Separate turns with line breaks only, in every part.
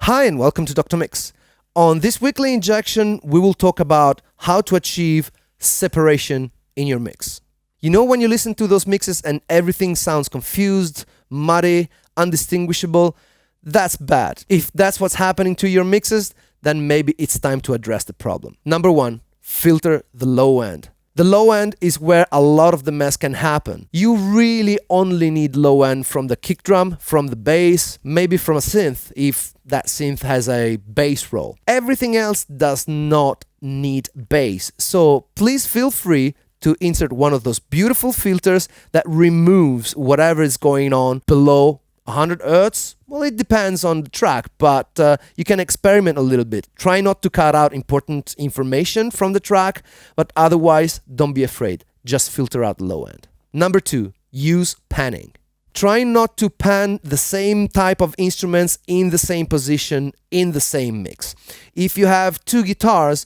Hi and welcome to Dr. Mix. On this weekly injection, we will talk about how to achieve separation in your mix. You know when you listen to those mixes and everything sounds confused, muddy, undistinguishable? That's bad. If that's what's happening to your mixes, then maybe it's time to address the problem. Number one, filter the low end. The low end is where a lot of the mess can happen. You really only need low end from the kick drum, from the bass, maybe from a synth if that synth has a bass roll. Everything else does not need bass. So please feel free to insert one of those beautiful filters that removes whatever is going on below 100 Hertz. Well, it depends on the track, but you can experiment a little bit. Try not to cut out important information from the track, but otherwise, don't be afraid. Just filter out the low end. Number two, use panning. Try not to pan the same type of instruments in the same position in the same mix. If you have two guitars,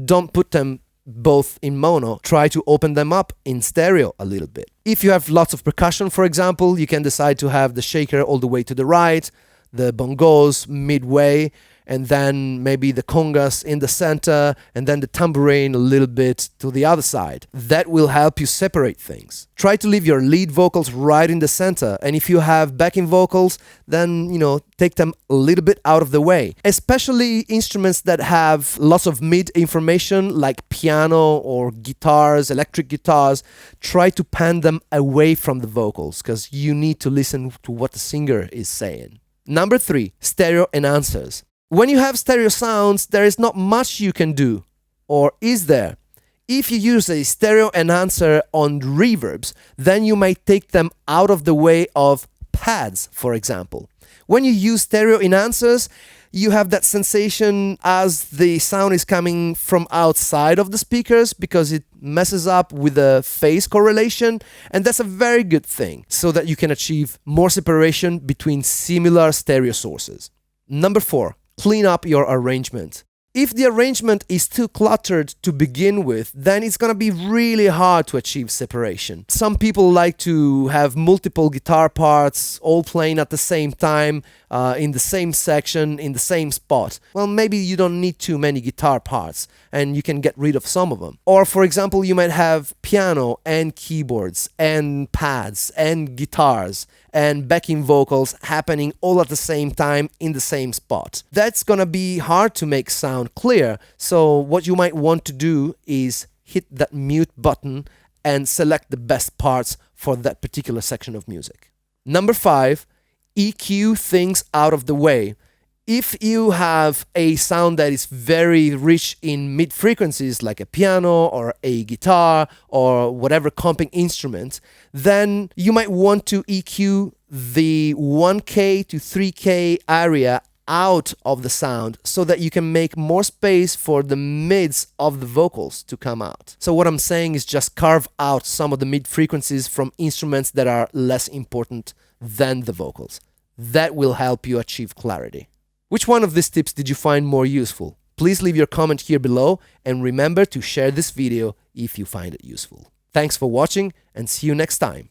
don't put them both in mono. Try to open them up in stereo a little bit. If you have lots of percussion, for example, you can decide to have the shaker all the way to the right, the bongos midway, and then maybe the congas in the center, and then the tambourine a little bit to the other side. That will help you separate things. Try to leave your lead vocals right in the center, and if you have backing vocals, then, take them a little bit out of the way. Especially instruments that have lots of mid information, like piano or guitars, electric guitars, try to pan them away from the vocals, because you need to listen to what the singer is saying. Number three, stereo enhancers. When you have stereo sounds, there is not much you can do. Or is there? If you use a stereo enhancer on reverbs, then you might take them out of the way of pads, for example. When you use stereo enhancers, you have that sensation as the sound is coming from outside of the speakers because it messes up with the phase correlation, and that's a very good thing so that you can achieve more separation between similar stereo sources. Number four, clean up your arrangement. If the arrangement is too cluttered to begin with, then it's gonna be really hard to achieve separation. Some people like to have multiple guitar parts all playing at the same time, in the same section, in the same spot. Well, maybe you don't need too many guitar parts and you can get rid of some of them. Or for example, you might have piano and keyboards and pads and guitars and backing vocals happening all at the same time in the same spot. That's gonna be hard to make sound clear, so what you might want to do is hit that mute button and select the best parts for that particular section of music. Number five, EQ things out of the way. If you have a sound that is very rich in mid frequencies, like a piano or a guitar or whatever comping instrument, then you might want to EQ the 1K to 3K area out of the sound so that you can make more space for the mids of the vocals to come out. So what I'm saying is just carve out some of the mid frequencies from instruments that are less important than the vocals. That will help you achieve clarity. Which one of these tips did you find more useful? Please leave your comment here below and remember to share this video if you find it useful. Thanks for watching and see you next time.